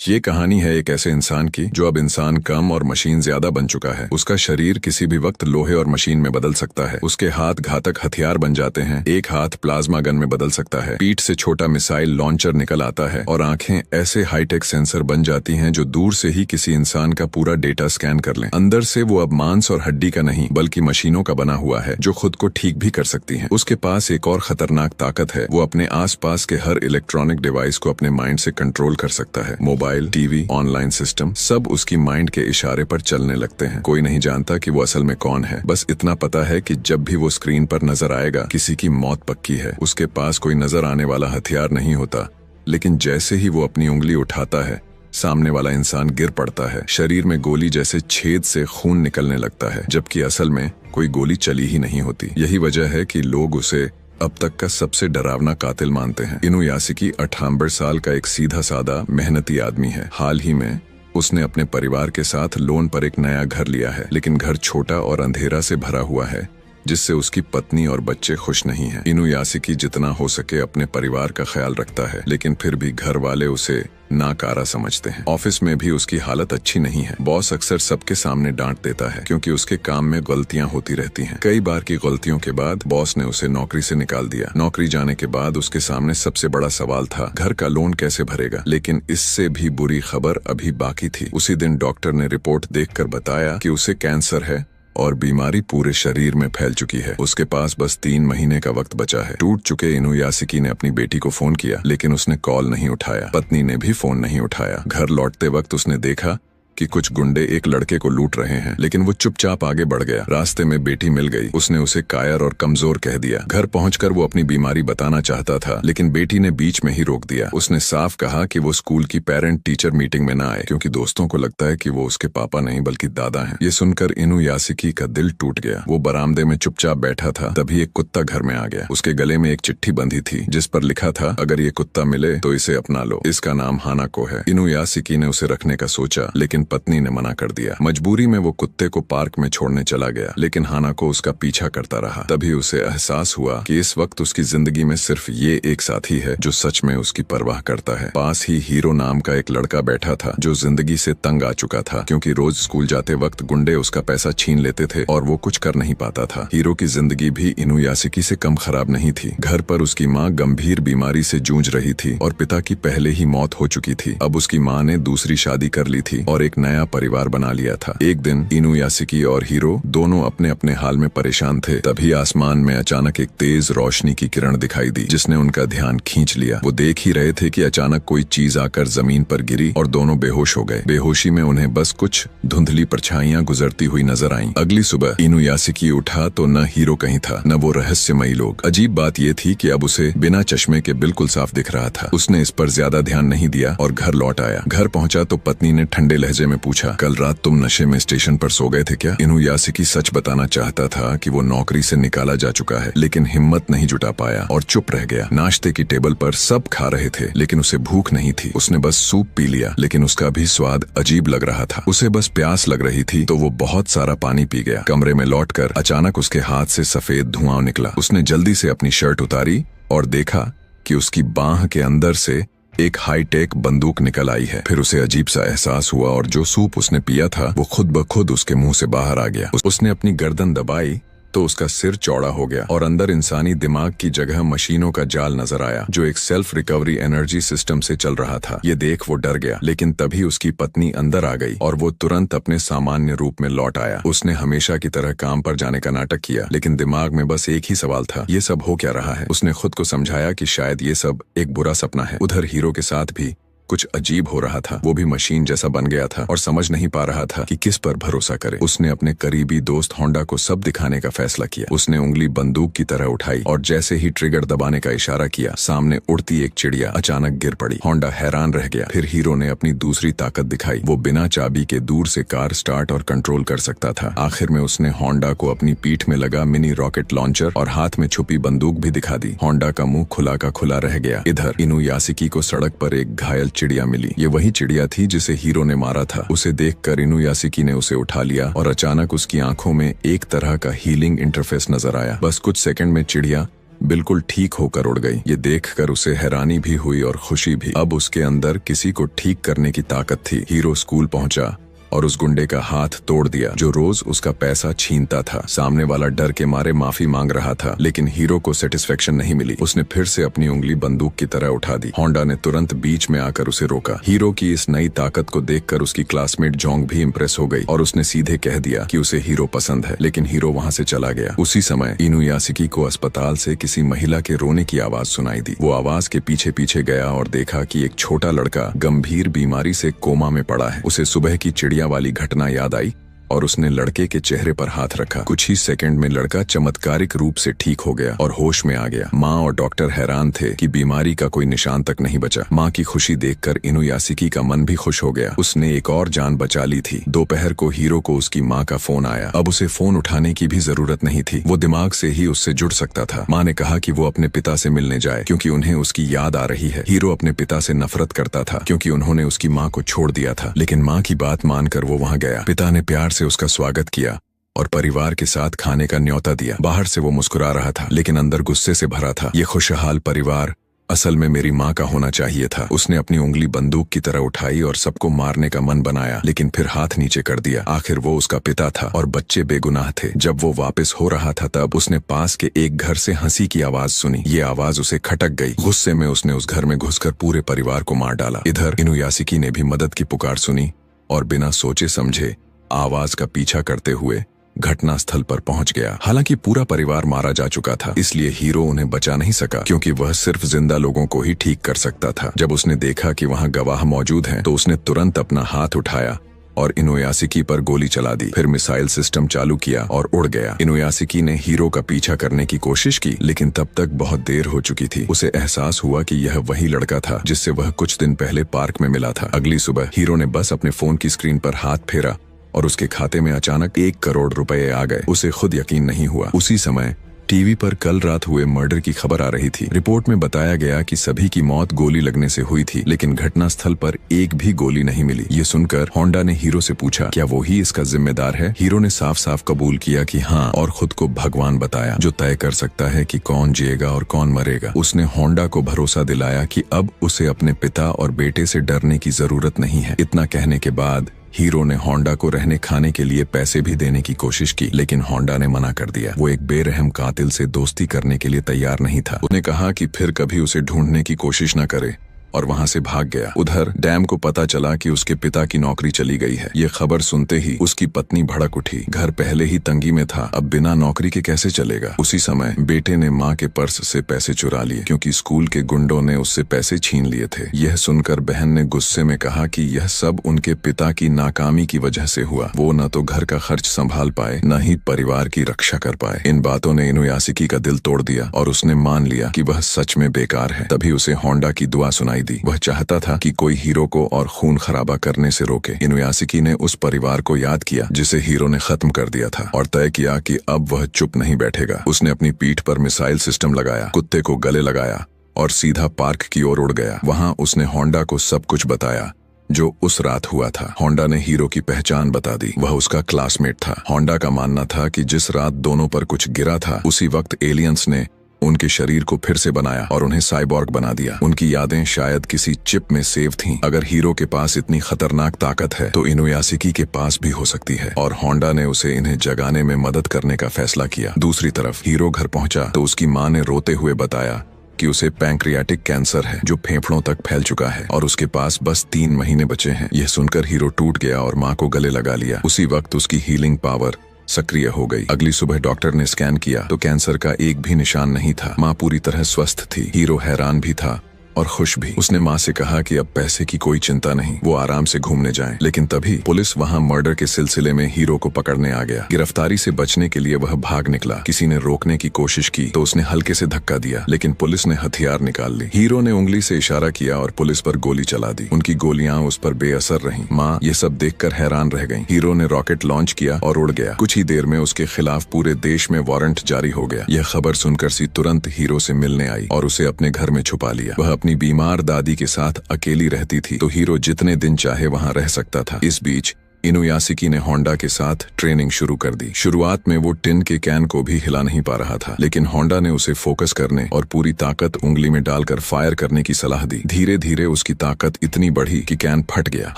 ये कहानी है एक ऐसे इंसान की जो अब इंसान कम और मशीन ज्यादा बन चुका है। उसका शरीर किसी भी वक्त लोहे और मशीन में बदल सकता है। उसके हाथ घातक हथियार बन जाते हैं, एक हाथ प्लाज्मा गन में बदल सकता है, पीठ से छोटा मिसाइल लॉन्चर निकल आता है और आंखें ऐसे हाईटेक सेंसर बन जाती हैं जो दूर से ही किसी इंसान का पूरा डेटा स्कैन कर लें। अंदर से वो अब मांस और हड्डी का नहीं बल्कि मशीनों का बना हुआ है जो खुद को ठीक भी कर सकती हैं। उसके पास एक और खतरनाक ताकत है, वो अपने आसपास के हर इलेक्ट्रॉनिक डिवाइस को अपने माइंड से कंट्रोल कर सकता है। मोबाइल, टीवी, ऑनलाइन सिस्टम सब उसकी माइंड के इशारे पर चलने लगते हैं। कोई नहीं जानता कि वो असल में कौन है, बस इतना पता है कि जब भी वो स्क्रीन पर नजर आएगा किसी की मौत पक्की है। उसके पास कोई नजर आने वाला हथियार नहीं होता, लेकिन जैसे ही वो अपनी उंगली उठाता है सामने वाला इंसान गिर पड़ता है। शरीर में गोली जैसे छेद से खून निकलने लगता है, जबकि असल में कोई गोली चली ही नहीं होती। यही वजह है कि लोग उसे अब तक का सबसे डरावना कातिल मानते हैं। इनुयासुकी 98 साल का एक सीधा सादा मेहनती आदमी है। हाल ही में उसने अपने परिवार के साथ लोन पर एक नया घर लिया है, लेकिन घर छोटा और अंधेरा से भरा हुआ है, जिससे उसकी पत्नी और बच्चे खुश नहीं हैं। इनुयासुकी जितना हो सके अपने परिवार का ख्याल रखता है, लेकिन फिर भी घर वाले उसे नाकारा समझते हैं। ऑफिस में भी उसकी हालत अच्छी नहीं है। बॉस अक्सर सबके सामने डांट देता है क्योंकि उसके काम में गलतियां होती रहती हैं। कई बार की गलतियों के बाद बॉस ने उसे नौकरी से निकाल दिया। नौकरी जाने के बाद उसके सामने सबसे बड़ा सवाल था, घर का लोन कैसे भरेगा। लेकिन इससे भी बुरी खबर अभी बाकी थी। उसी दिन डॉक्टर ने रिपोर्ट देखकर बताया कि उसे कैंसर है और बीमारी पूरे शरीर में फैल चुकी है। उसके पास बस 3 महीने का वक्त बचा है। टूट चुके इनुयासुकी ने अपनी बेटी को फोन किया, लेकिन उसने कॉल नहीं उठाया। पत्नी ने भी फोन नहीं उठाया। घर लौटते वक्त उसने देखा कि कुछ गुंडे एक लड़के को लूट रहे हैं, लेकिन वो चुपचाप आगे बढ़ गया। रास्ते में बेटी मिल गई। उसने उसे कायर और कमजोर कह दिया। घर पहुंचकर वो अपनी बीमारी बताना चाहता था, लेकिन बेटी ने बीच में ही रोक दिया। उसने साफ कहा कि वो स्कूल की पेरेंट टीचर मीटिंग में ना आए, क्योंकि दोस्तों को लगता है कि वो उसके पापा नहीं बल्कि दादा हैं। ये सुनकर इनुयासुकी का दिल टूट गया। वो बरामदे में चुपचाप बैठा था, तभी एक कुत्ता घर में आ गया। उसके गले में एक चिट्ठी बंधी थी जिस पर लिखा था, अगर ये कुत्ता मिले तो इसे अपना लो, इसका नाम हानाको है। इनुयासुकी ने उसे रखने का सोचा, लेकिन पत्नी ने मना कर दिया। मजबूरी में वो कुत्ते को पार्क में छोड़ने चला गया, लेकिन हानाको उसका पीछा करता रहा। तभी उसे एहसास हुआ कि इस वक्त उसकी जिंदगी में सिर्फ ये एक साथी है जो सच में उसकी परवाह करता है। पास ही हीरो नाम का एक लड़का बैठा था जो जिंदगी से तंग आ चुका था, क्योंकि रोज स्कूल जाते वक्त गुंडे उसका पैसा छीन लेते थे और वो कुछ कर नहीं पाता था। हीरो की जिंदगी भी इनुयासुकी से कम खराब नहीं थी। घर पर उसकी माँ गंभीर बीमारी से जूझ रही थी और पिता की पहले ही मौत हो चुकी थी। अब उसकी माँ ने दूसरी शादी कर ली थी और एक नया परिवार बना लिया था। एक दिन इनुयासुकी और हीरो दोनों अपने अपने हाल में परेशान थे। तभी आसमान में अचानक एक तेज रोशनी की किरण दिखाई दी, जिसने उनका ध्यान खींच लिया। वो देख ही रहे थे कि अचानक कोई चीज आकर जमीन पर गिरी और दोनों बेहोश हो गए। बेहोशी में उन्हें बस कुछ धुंधली परछाइयां गुजरती हुई नजर आईं। अगली सुबह इनुयासुकी उठा तो न हीरो कहीं था, न वो रहस्यमयी लोग। अजीब बात ये थी कि अब उसे बिना चश्मे के बिल्कुल साफ दिख रहा था। उसने इस पर ज्यादा ध्यान नहीं दिया और घर लौट आया। घर पहुंचा तो पत्नी ने ठंडे लहजे में पूछा, कल रात तुम नशे में स्टेशन पर सो गए थे क्या? इनुयासुकी सच बताना चाहता था कि वो नौकरी से निकाला जा चुका है, लेकिन हिम्मत नहीं जुटा पाया और चुप रह गया। नाश्ते की टेबल पर सब खा रहे थे, लेकिन उसे भूख नहीं थी। उसने बस सूप पी लिया, लेकिन उसका भी स्वाद अजीब लग रहा था। उसे बस प्यास लग रही थी तो वो बहुत सारा पानी पी गया। कमरे में लौटकर अचानक उसके हाथ से सफेद धुआं निकला। उसने जल्दी से अपनी शर्ट उतारी और देखा कि उसकी बांह के अंदर से एक हाईटेक बंदूक निकल आई है। फिर उसे अजीब सा एहसास हुआ और जो सूप उसने पिया था वो खुद ब खुद उसके मुंह से बाहर आ गया। उसने अपनी गर्दन दबाई तो उसका सिर चौड़ा हो गया और अंदर इंसानी दिमाग की जगह मशीनों का जाल नजर आया जो एक सेल्फ रिकवरी एनर्जी सिस्टम से चल रहा था। ये देख वो डर गया, लेकिन तभी उसकी पत्नी अंदर आ गई और वो तुरंत अपने सामान्य रूप में लौट आया। उसने हमेशा की तरह काम पर जाने का नाटक किया, लेकिन दिमाग में बस एक ही सवाल था, ये सब हो क्या रहा है। उसने खुद को समझाया कि शायद ये सब एक बुरा सपना है। उधर हीरो के साथ भी कुछ अजीब हो रहा था। वो भी मशीन जैसा बन गया था और समझ नहीं पा रहा था कि किस पर भरोसा करे। उसने अपने करीबी दोस्त होंडा को सब दिखाने का फैसला किया। उसने उंगली बंदूक की तरह उठाई और जैसे ही ट्रिगर दबाने का इशारा किया, सामने उड़ती एक चिड़िया अचानक गिर पड़ी। होंडा हैरान रह गया। फिर हीरो ने अपनी दूसरी ताकत दिखाई। वो बिना चाबी के दूर से कार स्टार्ट और कंट्रोल कर सकता था। आखिर में उसने होंडा को अपनी पीठ में लगा मिनी रॉकेट लॉन्चर और हाथ में छुपी बंदूक भी दिखा दी। होंडा का मुंह खुला का खुला रह गया। इधर इनुयासुकी को सड़क पर एक घायल चिड़िया मिली। ये वही चिड़िया थी जिसे हीरो ने मारा था। उसे देखकर इनुयासुकी ने उसे उठा लिया और अचानक उसकी आंखों में एक तरह का हीलिंग इंटरफेस नजर आया। बस कुछ सेकंड में चिड़िया बिल्कुल ठीक होकर उड़ गई। ये देखकर उसे हैरानी भी हुई और खुशी भी। अब उसके अंदर किसी को ठीक करने की ताकत थी। हीरो स्कूल पहुंचा और उस गुंडे का हाथ तोड़ दिया जो रोज उसका पैसा छीनता था। सामने वाला डर के मारे माफी मांग रहा था, लेकिन हीरो को सेटिस्फेक्शन नहीं मिली। उसने फिर से अपनी उंगली बंदूक की तरह उठा दी। होंडा ने तुरंत बीच में आकर उसे रोका। हीरो की इस नई ताकत को देखकर उसकी क्लासमेट जोंग भी इम्प्रेस हो गई और उसने सीधे कह दिया कि उसे हीरो पसंद है, लेकिन हीरो वहाँ से चला गया। उसी समय इनुयाशिकी को अस्पताल से किसी महिला के रोने की आवाज सुनाई दी। वो आवाज के पीछे पीछे गया और देखा कि एक छोटा लड़का गंभीर बीमारी से कोमा में पड़ा है। उसे सुबह की चिड़िया वाली घटना याद आई और उसने लड़के के चेहरे पर हाथ रखा। कुछ ही सेकंड में लड़का चमत्कारिक रूप से ठीक हो गया और होश में आ गया। माँ और डॉक्टर हैरान थे कि बीमारी का कोई निशान तक नहीं बचा। माँ की खुशी देखकर इनुयाशिकी का मन भी खुश हो गया। उसने एक और जान बचा ली थी। दोपहर को हीरो को उसकी माँ का फोन आया। अब उसे फोन उठाने की भी जरूरत नहीं थी। वो दिमाग से ही उससे जुड़ सकता था। माँ ने कहा कि वो अपने पिता से मिलने जाए क्योंकि उन्हें उसकी याद आ रही है। हीरो अपने पिता से नफरत करता था क्योंकि उन्होंने उसकी माँ को छोड़ दिया था, लेकिन माँ की बात मानकर वो वहाँ गया। पिता ने प्यार से उसका स्वागत किया और परिवार के साथ खाने का न्योता दिया। बाहर से वो मुस्कुरा रहा था, लेकिन अंदर गुस्से से भरा था। ये खुशहाल परिवार असल में मेरी माँ का होना चाहिए था। उसने अपनी उंगली बंदूक की तरह उठाई और सबको मारने का मन बनाया, लेकिन फिर हाथ नीचे कर दिया। आखिर वो उसका पिता था और बच्चे बेगुनाह थे। जब वो वापस हो रहा था तब उसने पास के एक घर से हंसी की आवाज सुनी। ये आवाज उसे खटक गई। गुस्से में उसने उस घर में घुसकर पूरे परिवार को मार डाला। इधर इनुयाशिकी ने भी मदद की पुकार सुनी और बिना सोचे समझे आवाज का पीछा करते हुए घटनास्थल पर पहुंच गया। हालांकि पूरा परिवार मारा जा चुका था, इसलिए हीरो उन्हें बचा नहीं सका क्योंकि वह सिर्फ जिंदा लोगों को ही ठीक कर सकता था। जब उसने देखा कि वहां गवाह मौजूद हैं, तो उसने तुरंत अपना हाथ उठाया और इनुयाशिकी पर गोली चला दी। फिर मिसाइल सिस्टम चालू किया और उड़ गया। इनुयाशिकी ने हीरो का पीछा करने की कोशिश की, लेकिन तब तक बहुत देर हो चुकी थी। उसे एहसास हुआ कि यह वही लड़का था जिससे वह कुछ दिन पहले पार्क में मिला था। अगली सुबह हीरो ने बस अपने फोन की स्क्रीन पर हाथ फेरा और उसके खाते में अचानक 1 करोड़ रुपए आ गए। उसे खुद यकीन नहीं हुआ। उसी समय टीवी पर कल रात हुए मर्डर की खबर आ रही थी। रिपोर्ट में बताया गया कि सभी की मौत गोली लगने से हुई थी, लेकिन घटनास्थल पर एक भी गोली नहीं मिली। ये सुनकर होंडा ने हीरो से पूछा, क्या वो ही इसका जिम्मेदार है? हीरो ने साफ साफ कबूल किया कि हाँ, और खुद को भगवान बताया जो तय कर सकता है कि कौन जिएगा और कौन मरेगा। उसने होंडा को भरोसा दिलाया कि अब उसे अपने पिता और बेटे से डरने की जरूरत नहीं है। इतना कहने के बाद हीरो ने होंडा को रहने खाने के लिए पैसे भी देने की कोशिश की, लेकिन होंडा ने मना कर दिया। वो एक बेरहम कातिल से दोस्ती करने के लिए तैयार नहीं था। उसने कहा कि फिर कभी उसे ढूंढने की कोशिश न करे और वहां से भाग गया। उधर डैम को पता चला कि उसके पिता की नौकरी चली गई है। ये खबर सुनते ही उसकी पत्नी भड़क उठी। घर पहले ही तंगी में था, अब बिना नौकरी के कैसे चलेगा? उसी समय बेटे ने माँ के पर्स से पैसे चुरा लिए क्योंकि स्कूल के गुंडों ने उससे पैसे छीन लिए थे। यह सुनकर बहन ने गुस्से में कहा कि यह सब उनके पिता की नाकामी की वजह से हुआ। वो न तो घर का खर्च संभाल पाए, न ही परिवार की रक्षा कर पाए। इन बातों ने इनुयाशिकी का दिल तोड़ दिया और उसने मान लिया कि वह सच में बेकार है। तभी उसे होंडा की दुआ सुनाई दी। वह चाहता था कि कोई हीरो को और खून खराबा करने से रोके। इनुयाशिकी ने उस परिवार को याद किया जिसे हीरो ने खत्म कर दिया था और तय किया कि अब वह चुप नहीं बैठेगा। उसने अपनी पीठ पर मिसाइल सिस्टम लगाया, कुत्ते को गले लगाया और सीधा पार्क की ओर उड़ गया। वहां उसने होंडा को सब कुछ बताया जो उस रात हुआ था। होंडा ने हीरो की पहचान बता दी। वह उसका क्लासमेट था। होंडा का मानना था कि जिस रात दोनों पर कुछ गिरा था, उसी वक्त एलियंस ने उनके शरीर को फिर से बनाया और उन्हें साइबॉर्ग बना दिया। उनकी यादें शायद किसी चिप में सेव थीं। अगर हीरो के पास इतनी खतरनाक ताकत है तो इनुयाशिकी के पास भी हो सकती है, और होंडा ने उसे इन्हें जगाने में मदद करने का फैसला किया। दूसरी तरफ हीरो घर पहुंचा तो उसकी माँ ने रोते हुए बताया कि उसे पैंक्रियाटिक कैंसर है जो फेफड़ों तक फैल चुका है और उसके पास बस 3 महीने बचे हैं। यह सुनकर हीरो टूट गया और माँ को गले लगा लिया। उसी वक्त उसकी हीलिंग पावर सक्रिय हो गई। अगली सुबह डॉक्टर ने स्कैन किया तो कैंसर का एक भी निशान नहीं था। माँ पूरी तरह स्वस्थ थी। हीरो हैरान भी था और खुश भी। उसने माँ से कहा कि अब पैसे की कोई चिंता नहीं, वो आराम से घूमने जाएं। लेकिन तभी पुलिस वहां मर्डर के सिलसिले में हीरो को पकड़ने आ गया। गिरफ्तारी से बचने के लिए वह भाग निकला। किसी ने रोकने की कोशिश की तो उसने हल्के से धक्का दिया, लेकिन पुलिस ने हथियार निकाल ली। हीरो ने उंगली से इशारा किया और पुलिस पर गोली चला दी। उनकी गोलियां उस पर बेअसर रहीं। माँ ये सब देखकर हैरान रह गई। हीरो ने रॉकेट लॉन्च किया और उड़ गया। कुछ ही देर में उसके खिलाफ पूरे देश में वारंट जारी हो गया। यह खबर सुनकर सी तुरंत हीरो से मिलने आई और उसे अपने घर में छुपा लिया। वह अपनी बीमार दादी के साथ अकेली रहती थी तो हीरो जितने दिन चाहे वहां रह सकता था। इस बीच इनुयासिकी ने होंडा के साथ ट्रेनिंग शुरू कर दी। शुरुआत में वो टिन के कैन को भी हिला नहीं पा रहा था, लेकिन होंडा ने उसे फोकस करने और पूरी ताकत उंगली में डालकर फायर करने की सलाह दी। धीरे धीरे उसकी ताकत इतनी बढ़ी कि कैन फट गया।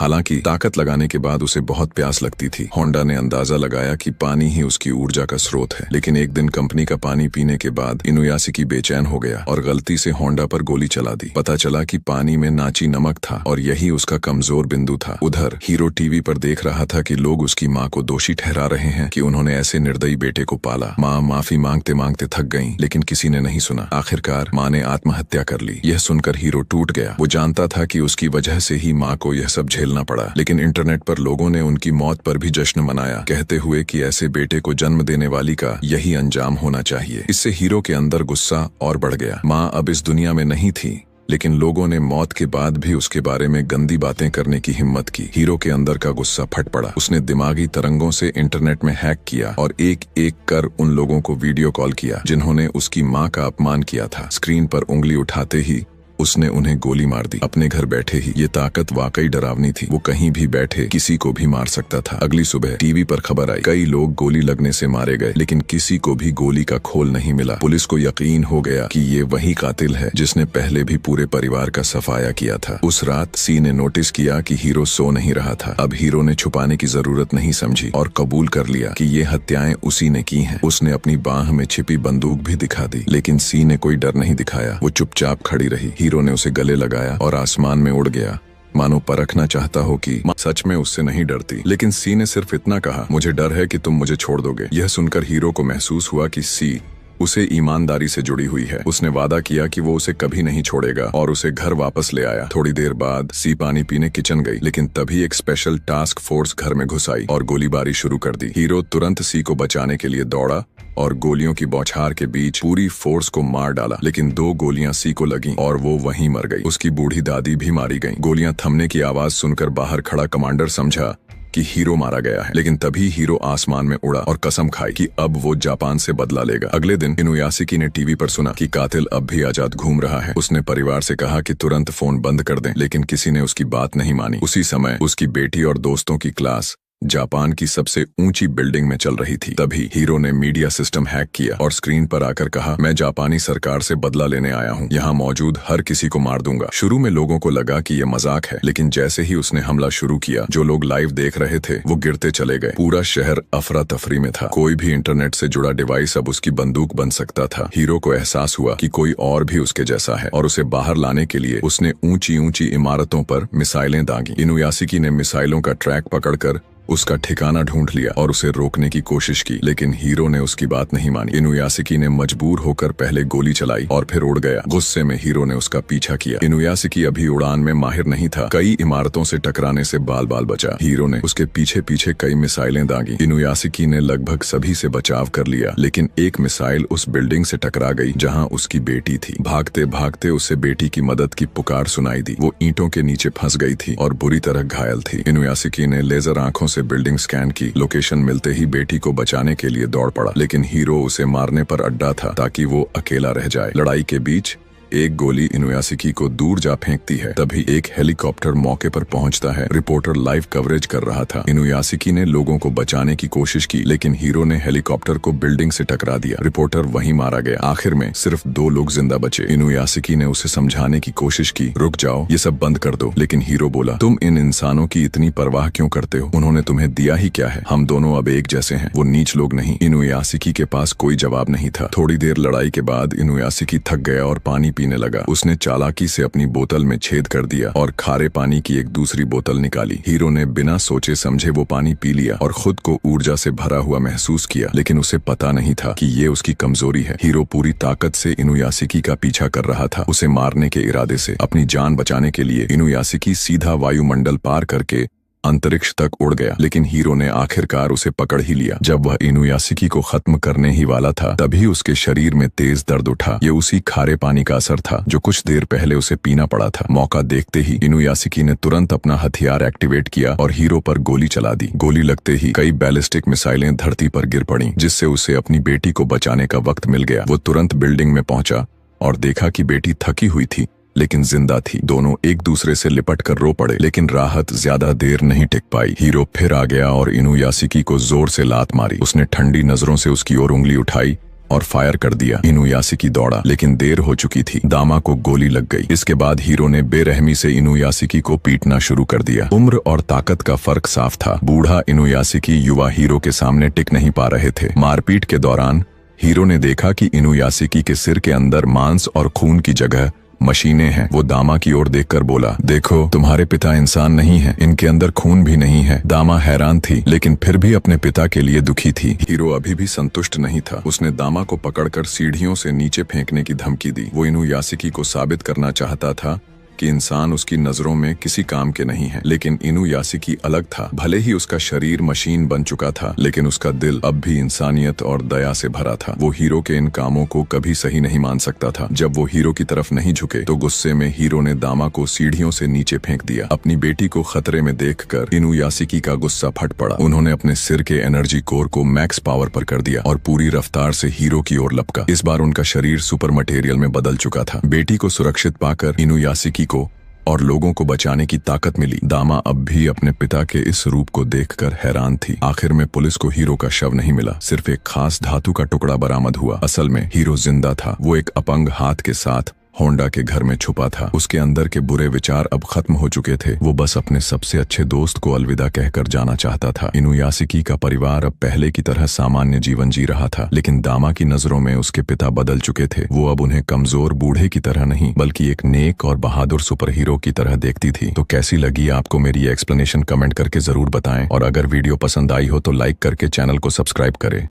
हालांकि ताकत लगाने के बाद उसे बहुत प्यास लगती थी। होंडा ने अंदाजा लगाया कि पानी ही उसकी ऊर्जा का स्रोत है, लेकिन एक दिन कंपनी का पानी पीने के बाद इनुयासिकी बेचैन हो गया और गलती से होंडा पर गोली चला दी। पता चला कि पानी में नाची नमक था और यही उसका कमजोर बिंदु था। उधर हीरो टीवी पर देख रहा था कि लोग उसकी माँ को दोषी ठहरा रहे हैं कि उन्होंने ऐसे निर्दयी बेटे को पाला। माँ माफी मांगते मांगते थक गईं, लेकिन किसी ने नहीं सुना। आखिरकार माँ ने आत्महत्या कर ली। यह सुनकर हीरो टूट गया। वो जानता था कि उसकी वजह से ही माँ को यह सब झेलना पड़ा, लेकिन इंटरनेट पर लोगों ने उनकी मौत पर भी जश्न मनाया, कहते हुए कि ऐसे बेटे को जन्म देने वाली का यही अंजाम होना चाहिए। इससे हीरो के अंदर गुस्सा और बढ़ गया। माँ अब इस दुनिया में नहीं थी, लेकिन लोगों ने मौत के बाद भी उसके बारे में गंदी बातें करने की हिम्मत की। हीरो के अंदर का गुस्सा फट पड़ा। उसने दिमागी तरंगों से इंटरनेट में हैक किया और एक एक कर उन लोगों को वीडियो कॉल किया जिन्होंने उसकी माँ का अपमान किया था। स्क्रीन पर उंगली उठाते ही उसने उन्हें गोली मार दी, अपने घर बैठे ही। ये ताकत वाकई डरावनी थी। वो कहीं भी बैठे किसी को भी मार सकता था। अगली सुबह टीवी पर खबर आई, कई लोग गोली लगने से मारे गए, लेकिन किसी को भी गोली का खोल नहीं मिला। पुलिस को यकीन हो गया कि ये वही कातिल है जिसने पहले भी पूरे परिवार का सफाया किया था। उस रात सी ने नोटिस किया कि हीरो सो नहीं रहा था। अब हीरो ने छुपाने की जरूरत नहीं समझी और कबूल कर लिया कि ये हत्याएं उसी ने की हैं। उसने अपनी बाह में छिपी बंदूक भी दिखा दी, लेकिन सी ने कोई डर नहीं दिखाया। वो चुपचाप खड़ी रही। हीरो ने उसे गले लगाया और आसमान में उड़ गया, मानो परखना चाहता हो कि सच में उससे नहीं डरती। लेकिन सी ने सिर्फ इतना कहा, मुझे डर है कि तुम मुझे छोड़ दोगे। यह सुनकर हीरो को महसूस हुआ कि सी उसे ईमानदारी से जुड़ी हुई है। उसने वादा किया कि वो उसे कभी नहीं छोड़ेगा और उसे घर वापस ले आया। थोड़ी देर बाद सी पानी पीने किचन गई, लेकिन तभी एक स्पेशल टास्क फोर्स घर में घुस आई और गोलीबारी शुरू कर दी। हीरो तुरंत सी को बचाने के लिए दौड़ा और गोलियों की बौछार के बीच पूरी फोर्स को मार डाला, लेकिन 2 गोलियां सी को लगीं और वो वहीं मर गई। उसकी बूढ़ी दादी भी मारी गई। गोलियां थमने की आवाज सुनकर बाहर खड़ा कमांडर समझा कि हीरो मारा गया है, लेकिन तभी हीरो आसमान में उड़ा और कसम खाई कि अब वो जापान से बदला लेगा। अगले दिन इनुयासिकी ने टीवी पर सुना कि कातिल अब भी आजाद घूम रहा है। उसने परिवार से कहा कि तुरंत फोन बंद कर दें, लेकिन किसी ने उसकी बात नहीं मानी। उसी समय उसकी बेटी और दोस्तों की क्लास जापान की सबसे ऊंची बिल्डिंग में चल रही थी। तभी हीरो ने मीडिया सिस्टम हैक किया और स्क्रीन पर आकर कहा, मैं जापानी सरकार से बदला लेने आया हूँ। यहाँ मौजूद हर किसी को मार दूंगा। शुरू में लोगों को लगा कि ये मजाक है, लेकिन जैसे ही उसने हमला शुरू किया, जो लोग लाइव देख रहे थे वो गिरते चले गए। पूरा शहर अफरा तफरी में था। कोई भी इंटरनेट से जुड़ा डिवाइस अब उसकी बंदूक बन सकता था। हीरो को एहसास हुआ कि कोई और भी उसके जैसा है और उसे बाहर लाने के लिए उसने ऊंची ऊंची इमारतों पर मिसाइलें दागी। इनुयासिकी ने मिसाइलों का ट्रैक पकड़कर उसका ठिकाना ढूंढ लिया और उसे रोकने की कोशिश की, लेकिन हीरो ने उसकी बात नहीं मानी। इनुयासिकी ने मजबूर होकर पहले गोली चलाई और फिर उड़ गया। गुस्से में हीरो ने उसका पीछा किया। इनुयासिकी अभी उड़ान में माहिर नहीं था। कई इमारतों से टकराने से बाल बाल बचा। हीरो ने उसके पीछे पीछे कई मिसाइलें दागी। इनुयासिकी ने लगभग सभी से बचाव कर लिया, लेकिन एक मिसाइल उस बिल्डिंग से टकरा गई जहाँ उसकी बेटी थी। भागते भागते उसे बेटी की मदद की पुकार सुनाई दी। वो ईंटों के नीचे फंस गई थी और बुरी तरह घायल थी। इनुयासिकी ने लेजर आंखों से बिल्डिंग स्कैन की। लोकेशन मिलते ही बेटी को बचाने के लिए दौड़ पड़ा, लेकिन हीरो उसे मारने पर अड्डा था ताकि वो अकेला रह जाए। लड़ाई के बीच एक गोली इनुयासिकी को दूर जा फेंकती है। तभी एक हेलीकॉप्टर मौके पर पहुंचता है। रिपोर्टर लाइव कवरेज कर रहा था। इनुयासिकी ने लोगों को बचाने की कोशिश की, लेकिन हीरो ने हेलीकॉप्टर को बिल्डिंग से टकरा दिया। रिपोर्टर वहीं मारा गया। आखिर में सिर्फ 2 लोग जिंदा बचे। इनुयासिकी ने उसे समझाने की कोशिश की, रुक जाओ, ये सब बंद कर दो, लेकिन हीरो बोला, तुम इन इंसानों की इतनी परवाह क्यों करते हो? उन्होंने तुम्हें दिया ही क्या है? हम दोनों अब एक जैसे हैं। वो नीच लोग नहीं। इनुयासिकी के पास कोई जवाब नहीं था। थोड़ी देर लड़ाई के बाद इनुयासिकी थक गया और पानी पीने लगा। उसने चालाकी से अपनी बोतल में छेद कर दिया और खारे पानी की एक दूसरी बोतल निकाली। हीरो ने बिना सोचे समझे वो पानी पी लिया और खुद को ऊर्जा से भरा हुआ महसूस किया, लेकिन उसे पता नहीं था कि ये उसकी कमजोरी है। हीरो पूरी ताकत से इनुयासिकी का पीछा कर रहा था, उसे मारने के इरादे से। अपनी जान बचाने के लिए इनुयासिकी सीधा वायुमंडल पार करके अंतरिक्ष तक उड़ गया, लेकिन हीरो ने आखिरकार उसे पकड़ ही लिया। जब वह इनुयासिकी को खत्म करने ही वाला था, तभी उसके शरीर में तेज दर्द उठा। ये उसी खारे पानी का असर था जो कुछ देर पहले उसे पीना पड़ा था। मौका देखते ही इनुयासिकी ने तुरंत अपना हथियार एक्टिवेट किया और हीरो पर गोली चला दी। गोली लगते ही कई बैलिस्टिक मिसाइलें धरती पर गिर पड़ी, जिससे उसे अपनी बेटी को बचाने का वक्त मिल गया। वो तुरंत बिल्डिंग में पहुंचा और देखा कि बेटी थकी हुई थी लेकिन जिंदा थी। दोनों एक दूसरे से लिपट कर रो पड़े, लेकिन राहत ज्यादा देर नहीं टिक पाई। हीरो फिर आ गया और इनुयाशिकी को जोर से लात मारी। उसने ठंडी नजरों से उसकी ओर उंगली उठाई और फायर कर दिया। इनुयाशिकी दौड़ा, लेकिन देर हो चुकी थी। दामा को गोली लग गई। इसके बाद हीरो ने बेरहमी से इनुयाशिकी को पीटना शुरू कर दिया। उम्र और ताकत का फर्क साफ था। बूढ़ा इनुयाशिकी युवा हीरो के सामने टिक नहीं पा रहे थे। मारपीट के दौरान हीरो ने देखा कि इनुयाशिकी के सिर के अंदर मांस और खून की जगह मशीनें हैं। वो दामा की ओर देखकर बोला, देखो, तुम्हारे पिता इंसान नहीं हैं, इनके अंदर खून भी नहीं है। दामा हैरान थी, लेकिन फिर भी अपने पिता के लिए दुखी थी। हीरो अभी भी संतुष्ट नहीं था। उसने दामा को पकड़कर सीढ़ियों से नीचे फेंकने की धमकी दी। वो इनुयाशिकी को साबित करना चाहता था कि इंसान उसकी नजरों में किसी काम के नहीं है। लेकिन इनुयाशिकी अलग था। भले ही उसका शरीर मशीन बन चुका था, लेकिन उसका दिल अब भी इंसानियत और दया से भरा था। वो हीरो के इन कामों को कभी सही नहीं मान सकता था। जब वो हीरो की तरफ नहीं झुके तो गुस्से में हीरो ने दामा को सीढ़ियों से नीचे फेंक दिया। अपनी बेटी को खतरे में देखकर इनुयाशिकी का गुस्सा फट पड़ा। उन्होंने अपने सिर के एनर्जी कोर को मैक्स पावर पर कर दिया और पूरी रफ्तार से हीरो की ओर लपका। इस बार उनका शरीर सुपर मटेरियल में बदल चुका था। बेटी को सुरक्षित पाकर इनुयाशिकी को और लोगों को बचाने की ताकत मिली। दामा अब भी अपने पिता के इस रूप को देखकर हैरान थी। आखिर में पुलिस को हीरो का शव नहीं मिला, सिर्फ एक खास धातु का टुकड़ा बरामद हुआ। असल में हीरो जिंदा था। वो एक अपंग हाथ के साथ होंडा के घर में छुपा था। उसके अंदर के बुरे विचार अब खत्म हो चुके थे। वो बस अपने सबसे अच्छे दोस्त को अलविदा कहकर जाना चाहता था। इनुयाशिकी का परिवार अब पहले की तरह सामान्य जीवन जी रहा था, लेकिन दामा की नजरों में उसके पिता बदल चुके थे। वो अब उन्हें कमजोर बूढ़े की तरह नहीं, बल्कि एक नेक और बहादुर सुपर हीरो की तरह देखती थी। तो कैसी लगी आपको मेरी एक्सप्लेनेशन, कमेंट करके जरूर बताएं। और अगर वीडियो पसंद आई हो तो लाइक करके चैनल को सब्सक्राइब करें।